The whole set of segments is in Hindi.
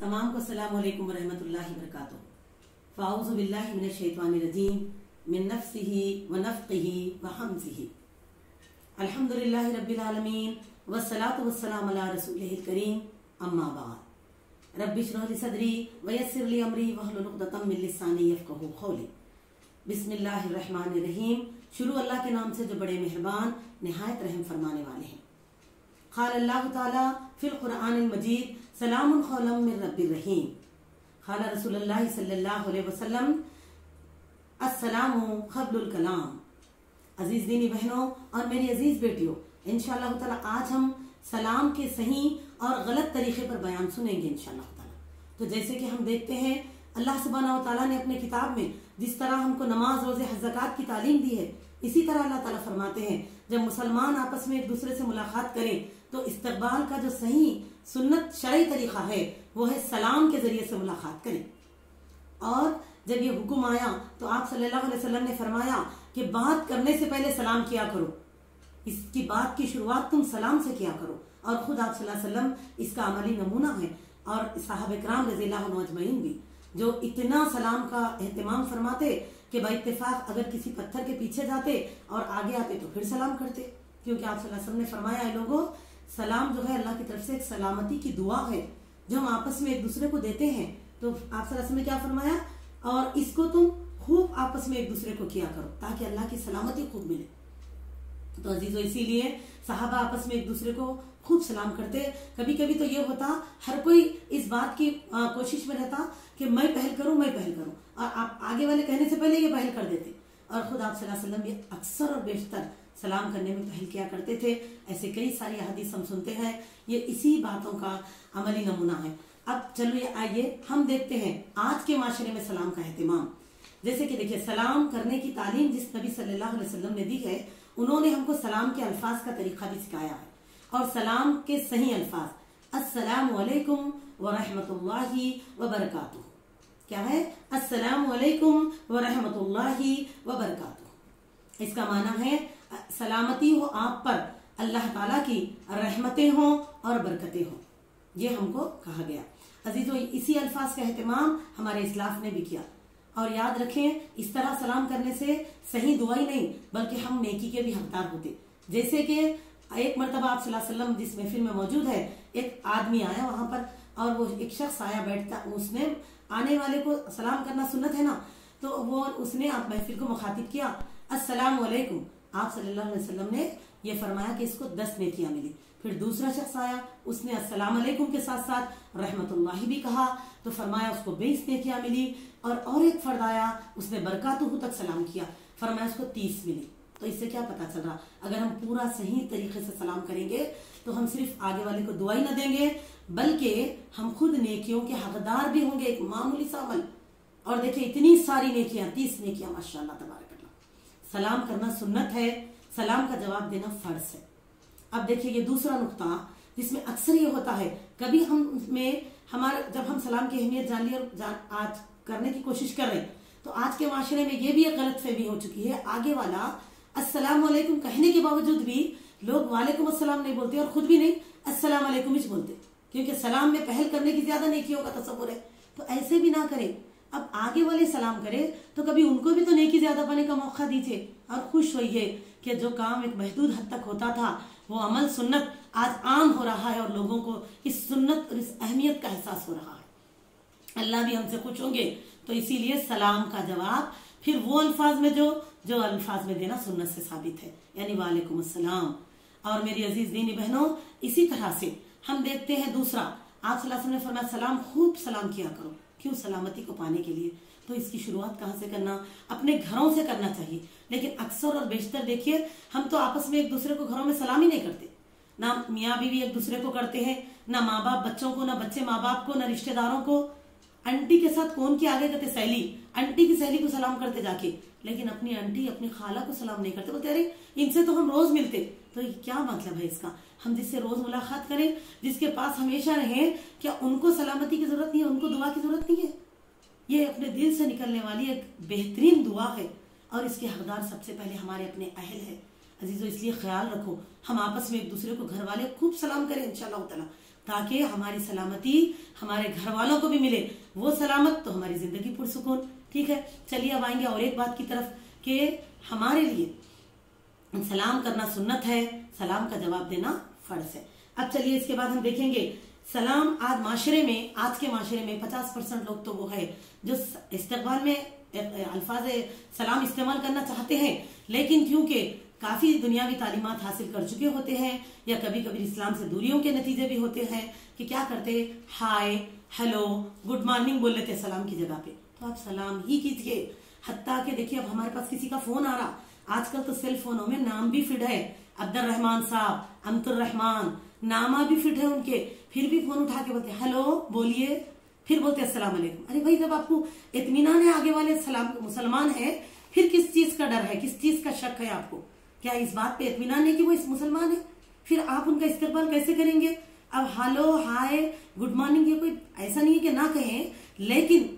तमाम को अस्सलाम वालेकुम रहमतुल्लाहि वबरकातुहू। फ़ाऊज़ु बिल्लाहि मिनश शैतानिर रजीम मिन नफ्सिही व नफ़्क़िही व हम्ज़िही। अल्हम्दुलिल्लाहि रब्बिल आलमीन वस्सलातु वस्सलामु अला रसूलिहिल करीम, अम्मा बाद। रब्बि इश्रह ली सदरी व यस्सिर ली अमरी वहलुल उक़दतम मिन लिसानी यफ़क़हू क़ौली। बिस्मिल्लाहिर रहमानिर रहीम। शुरू अल्लाह के नाम से जो बड़े मेहरबान निहायत रहम फरमाने वाले हैं। क़ाल अल्लाहु तआला फ़िल क़ुरआनिल मजीद सलामुन क़ौलन मिर रब्बिर रहीम। क़ाल रसूलुल्लाह सल्लल्लाहु अलैहि वसल्लम अस्सलामु क़ब्लुल कलाम। अजीज दीनी बहनों और मेरी अजीज बेटियों, इंशाअल्लाह ताला आज हम सलाम के सही और गलत तरीके पर बयान सुनेंगे इंशाअल्लाह ताला। तो जैसे कि हम देखते हैं अल्लाह सुब्हानहू व तआला ने अपने किताब में जिस तरह हमको नमाज, रोजे, हज, ज़कात की तालीम दी है, इसी तरह अल्लाह ताला फरमाते हैं जब मुसलमान आपस में एक दूसरे से मुलाकात करें तो इस्तकबाल का जो सही सुन्नत शरई तरीका है वो है सलाम के जरिए से मुलाकात करें। और जब ये हुक्म आया तो आप सल्लल्लाहु अलैहि वसल्लम ने फरमाया कि बात करने से पहले सलाम किया करो, इसकी बात की शुरुआत तुम सलाम से किया करो। और खुद आप सल्लल्लाहु अलैहि वसल्लम इसका अमली नमूना है और सहाबा किराम रज़ियल्लाहु अन्हुम अजमईन भी, जो इतना सलाम का एहतमाम फरमाते कि भाई इत्तेफाक अगर किसी पत्थर के पीछे जाते और आगे आते तो फिर सलाम करते, क्योंकि आप सल्लल्लाहु अलैहि वसल्लम ने फरमाया है लोगों, सलाम जो है अल्लाह की तरफ से एक सलामती की दुआ है जो हम आपस में एक दूसरे को देते हैं। तो आप सल्लल्लाहु अलैहि वसल्लम ने क्या फरमाया, और इसको तुम खूब आपस में एक दूसरे को किया करो ताकि अल्लाह की सलामती खूब मिले। तो अजीजों, इसीलिए सहाबा आपस में एक दूसरे को खूब सलाम करते। कभी कभी तो ये होता, हर कोई इस बात की कोशिश में रहता कि मैं पहल करूं, और आप आगे वाले कहने से पहले ये पहल कर देते। और खुद आप सल्लल्लाहु अलैहि वसल्लम भी अक्सर और बेशतर सलाम करने में पहल किया करते थे। ऐसे कई सारी हदीस हम सुनते हैं, ये इसी बातों का अमली नमूना है। अब चलो आइए हम देखते हैं आज के माशरे में सलाम का एहतमाम। जैसे कि देखिए, सलाम करने की तालीम जिस नबी सल्लल्लाहु अलैहि वसल्लम ने दी है, उन्होंने हमको सलाम के अल्फाज का तरीका भी सिखाया है। और सलाम के सही अल्फाज अस्सलामु अलैकुम व रहमतुल्लाहि व बरकातुहू। क्या है? अस्सलामु अलैकुम व रहमतुल्लाहि व बरकातुहू। इसका माना है सलामती हो आप पर, अल्लाह ताला की रहमतें हों और बरकतें हों, ये हमको कहा गया। अजीजों, इसी अल्फाज का एहतमाम हमारे इस्लाफ ने भी किया। और याद रखें, इस तरह सलाम करने से सही दुआ ही नहीं बल्कि हम नेकी के भी हकदार होते। जैसे कि एक मरतबा आप सल्लल्लाहु अलैहि वसल्लम जिस महफिल में मौजूद है, एक आदमी आया वहां पर और वो एक शख्स आया बैठता, उसने आने वाले को सलाम करना सुन्नत है ना, तो वो उसने आप महफिल को मुखातिब किया, अस्सलामु अलैकुम। आप सल्लल्लाहु अलैहि वसल्लम ने ये फरमाया कि इसको 10 नेकियां मिली। फिर दूसरा शख्स आया, उसने अस्सलाम अलैकुम के साथ साथ रहमतुल्लाहि भी कहा, तो फरमाया उसको 20 नेकियां मिली। और एक फर्द आया, उसने बरकातुहू तक सलाम किया, फरमाया उसको 30 मिली। तो इससे क्या पता चल रहा, अगर हम पूरा सही तरीके से सलाम करेंगे तो हम सिर्फ आगे वाले को दुआ ही न देंगे बल्कि हम खुद नेकियों के हकदार भी होंगे, एक मामूली सा अमल। और देखिए इतनी सारी नेकियां, 30 नेकियां, माशाअल्लाह तबारकल्लाह। सलाम करना सुन्नत है, सलाम का जवाब देना फर्ज है। अब देखिए ये दूसरा नुक्ता जिसमें अक्सर ये होता है, कभी जब हम सलाम की अहमियत जान ली और आज करने की कोशिश कर रहे हैं, तो आज के माशरे में ये भी एक गलतफहमी हो चुकी है। आगे वाला अस्सलाम वालेकुम कहने के बावजूद भी लोग वालेकुम अस्सलाम नहीं बोलते और खुद भी नहीं अस्सलाम वालेकुम ही बोलते, क्योंकि सलाम में पहल करने की ज्यादा नेकियों का तसव्वुर है। तो ऐसे भी ना करें। अब आगे वाले सलाम करे तो कभी उनको भी तो नेकी ज्यादा पाने का मौका दीजिए और खुश होइए कि जो काम एक महदूद हद तक होता था वो अमल सुन्नत आज आम हो रहा है और लोगों को इस सुन्नत और इस अहमियत का एहसास हो रहा है। अल्लाह भी हमसे खुश होंगे। तो इसीलिए सलाम का जवाब फिर वो अल्फाज में जो अल्फाज में देना सुन्नत से साबित है, यानी वालेकुम अस्सलाम। और मेरी अजीज दीनी बहनों, इसी तरह से हम देखते हैं दूसरा, आप सल्लल्लाहु अलैहि वसल्लम ने फरमाया सलाम खूब सलाम किया करो। क्यों? सलामती को पाने के लिए। तो इसकी शुरुआत कहाँ से करना? अपने घरों से करना चाहिए। लेकिन अक्सर और बेशतर देखिए, हम तो आपस में एक दूसरे को घरों में सलाम ही नहीं करते। ना मियाँ बीवी एक दूसरे को करते हैं, ना माँ बाप बच्चों को, ना बच्चे माँ बाप को, ना रिश्तेदारों को। आंटी के साथ कौन के आगे करते? सहेली, आंटी की सहेली को सलाम करते जाके, लेकिन अपनी आंटी अपनी खाला को सलाम नहीं करते। बोलते अरे इनसे तो हम रोज मिलते। तो क्या मतलब है इसका? हम जिससे रोज मुलाकात करें, जिसके पास हमेशा रहें, क्या उनको सलामती की जरूरत नहीं है? उनको दुआ की जरूरत नहीं है? ये अपने दिल से निकलने वाली एक बेहतरीन दुआ है और इसके हकदार सबसे पहले हमारे अपने अहल है। अजीजों, इसलिए ख्याल रखो, हम आपस में एक दूसरे को घर वाले खूब सलाम करें इंशाअल्लाह ताला, ताकि हमारी सलामती हमारे घर वालों को भी मिले, वो सलामत तो हमारी जिंदगी पुरसुकून। ठीक है, चलिए अब आएंगे और एक बात की तरफ कि हमारे लिए सलाम करना सुन्नत है, सलाम का जवाब देना फर्ज है। अब चलिए इसके बाद हम देखेंगे सलाम आज माशरे में, आज के माशरे में 50% लोग तो वो है जो इस्तेकबाल में अल्फाज सलाम इस्तेमाल करना चाहते हैं, लेकिन क्योंकि काफी दुनियावी तालीमात हासिल कर चुके होते हैं या कभी कभी इस्लाम से दूरियों के नतीजे भी होते हैं कि क्या करते, हाय, हेलो, गुड मॉर्निंग बोल लेते सलाम की जगह पे। तो आप सलाम ही कीजिए। हत्ता के देखिए अब हमारे पास किसी का फोन आ रहा, आजकल तो सेल फोनों में नाम भी फिट है, अब्दुल रहमान साहब, अमतुर रहमान, नामा भी फिट है उनके, फिर भी फोन उठा के बोलते हेलो बोलिए, फिर बोलते अस्सलाम वालेकुम। अरे भाई जब आपको इत्मीनान है आगे वाले सलाम मुसलमान है, फिर किस चीज का डर है, किस चीज का शक है आपको? क्या इस बात पे इत्मीनान है कि वो इस मुसलमान है? फिर आप उनका इस्तेकबाल कैसे करेंगे? अब हेलो, हाय, गुड मॉर्निंग ये कोई ऐसा नहीं है कि ना कहें, लेकिन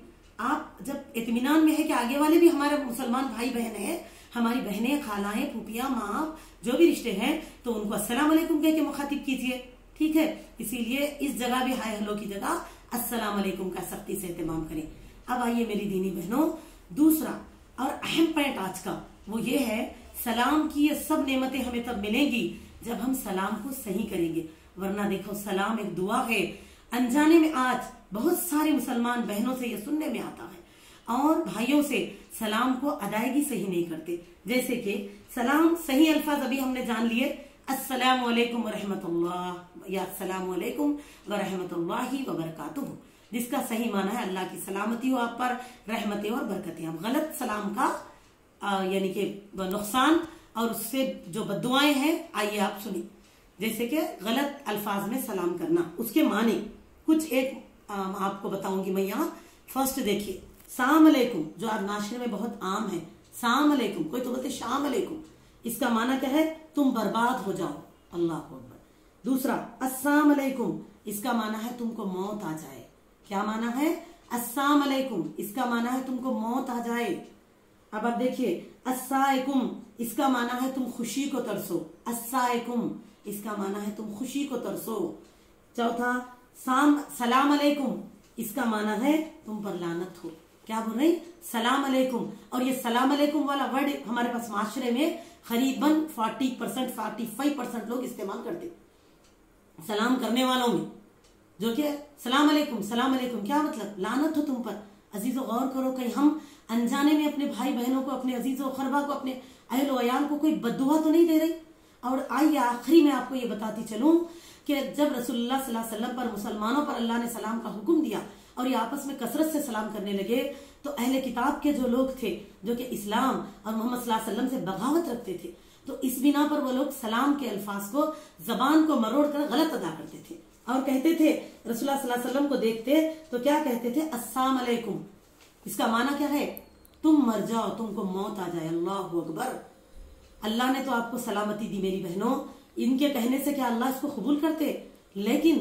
आप जब इत्मीनान में है कि आगे वाले भी हमारे मुसलमान भाई बहन है, हमारी बहनें, खालाएं, फूफियां, माँ, जो भी रिश्ते हैं, तो उनको अस्सलाम वालेकुम कह के मुखातिब कीजिए। ठीक है, इसीलिए इस जगह भी हाय हेलो की जगह अस्सलाम वालेकुम का सख्ती से एहतमाम करें। अब आइए मेरी दीनी बहनों, दूसरा और अहम पॉइंट आज का वो ये है, सलाम की ये सब नेमतें हमें तब मिलेंगी जब हम सलाम को सही करेंगे, वरना देखो सलाम एक दुआ है। अनजाने में आज बहुत सारे मुसलमान बहनों से ये सुनने में आता है और भाइयों से सलाम को अदायगी सही नहीं करते। जैसे कि सलाम सही अल्फाज अभी हमने जान लिए, अस्सलामु अलैकुम व रहमतुल्लाह या अस्सलामु अलैकुम व रहमतुल्लाहि व बरकातुहू, जिसका सही माना है अल्लाह की सलामती हो आप पर, रहमतें और बरकतें। हम गलत सलाम का यानी कि नुकसान और उससे जो बद्दुआएं हैं, आइए आप सुनिए। जैसे कि गलत अल्फाज में सलाम करना, उसके माने कुछ एक आपको बताऊंगी मैं यहाँ। फर्स्ट देखिए, साम अलैकुम जो आज नाशरे में बहुत आम है, साम अलैकुम, कोई तो बोलते शाम अलैकुम, इसका माना क्या है? तुम बर्बाद हो जाओ, अल्लाह अकबर। दूसरा अस्सलाम अलैकुम, इसका माना है तुमको मौत आ जाए। क्या माना है? अस्सलाम अलैकुम, इसका माना है तुमको मौत आ जाए। अब आप देखिए, अस्साइकुम, इसका माना है तुम खुशी को तरसो, अस्साइकुम, इसका माना है तुम खुशी को तरसो। चौथा, सलाम अलैकुम, इसका माना है तुम पर लानत हो। क्या बोल रहे? सलाम अलैकुम। और ये सलाम अलैकुम वाला वर्ड हमारे पास माशरे में करीबन 40% 45% लोग इस्तेमाल करते सलाम करने वालों में, जो कि सलाम अलैकुम क्या मतलब? लानत हो तुम पर। अजीजो गौर करो, कहीं हम अनजाने में अपने भाई बहनों को, अपने अजीजों खरबा को, अपने अहल वयाल को कोई बद्दुआ तो नहीं दे रही? और आइए आखिरी में आपको ये बताती चलूं कि जब रसूलुल्लाह सल्लल्लाहु अलैहि वसल्लम पर, मुसलमानों पर अल्लाह ने सलाम का हुक्म दिया और ये आपस में कसरत से सलाम करने लगे, तो अहले किताब के जो लोग थे, जो कि इस्लाम और मोहम्मद सल्लल्लाहु अलैहि वसल्लम से बगावत रखते थे, तो इस बिना पर वो लोग सलाम के अल्फाज को, जबान को मरोड़ कर गलत अदा करते थे और कहते थे, रसूलुल्लाह सल्लल्लाहु अलैहि वसल्लम को देखते तो क्या कहते थे? अस्सलाम अलैकुम। इसका माना क्या है? तुम मर जाओ, तुमको मौत आ जाए। अल्लाहु अकबर। अल्लाह ने तो आपको सलामती दी मेरी बहनों, इनके कहने से क्या अल्लाह इसको कबूल करते? लेकिन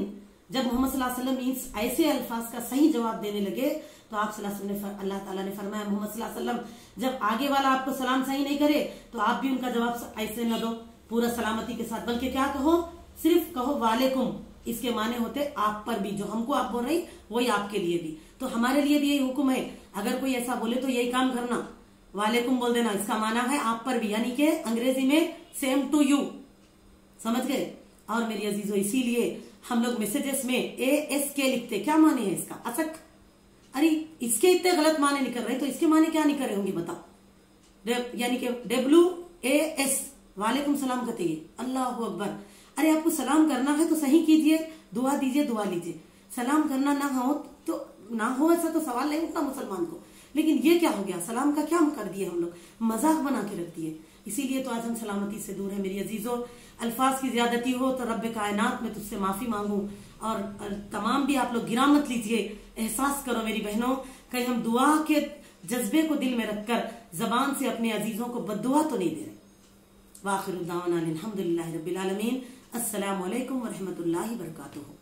जब मोहम्मद सल्लल्लाहु अलैहि वसल्लम इस ऐसे अल्फाज का सही जवाब देने लगे, तो आप अल्लाह ताला ने फरमाया, मोहम्मद सल्लल्लाहु अलैहि वसल्लम जब आगे वाला आपको सलाम सही नहीं करे तो आप भी उनका जवाब ऐसे न दो पूरा सलामती के साथ, बल्कि क्या कहो? सिर्फ कहो वालेकुम। इसके माने होते आप पर भी, जो हमको आप बोल रही वही आपके लिए भी। तो हमारे लिए भी यही हुक्म है, अगर कोई ऐसा बोले तो यही काम करना, वालेकुम बोल देना। इसका माना है आप पर भी, यानी कि अंग्रेजी में सेम टू यू, समझ गए? और मेरी अजीजों, इसीलिए हम लोग मैसेजेस में ASK लिखते, क्या माने हैं इसका? असक। अरे इसके इतने गलत माने निकल रहे, तो इसके माने क्या निकल रहे होंगे बताओ? यानी कि WAS, वालेकुम सलाम कहते हैं। अल्लाह अकबर। अरे आपको सलाम करना है तो सही कीजिए, दुआ दीजिए, दुआ लीजिए। सलाम करना ना हो तो ना हो, ऐसा तो सवाल नहीं उठता मुसलमान को। लेकिन ये क्या हो गया? सलाम का क्या कर दिए हम लोग? मजाक बना के रख दिए। इसीलिए तो आज हम सलामती से दूर है मेरी अजीजों। अल्फाज की ज्यादती हो तो रब्बे कायनात में तुझसे माफी मांगू, और तमाम भी आप लोग गिरा मत लीजिए। एहसास करो मेरी बहनों, कहीं हम दुआ के जज्बे को दिल में रखकर जबान से अपने अजीजों को बद्दुआ तो नहीं दे रहे। वाखिर दावाना अल्हम्दुलिल्लाहि रब्बिल आलमीन। अस्सलामु अलैकुम व रहमतुल्लाहि व बरकातुहू।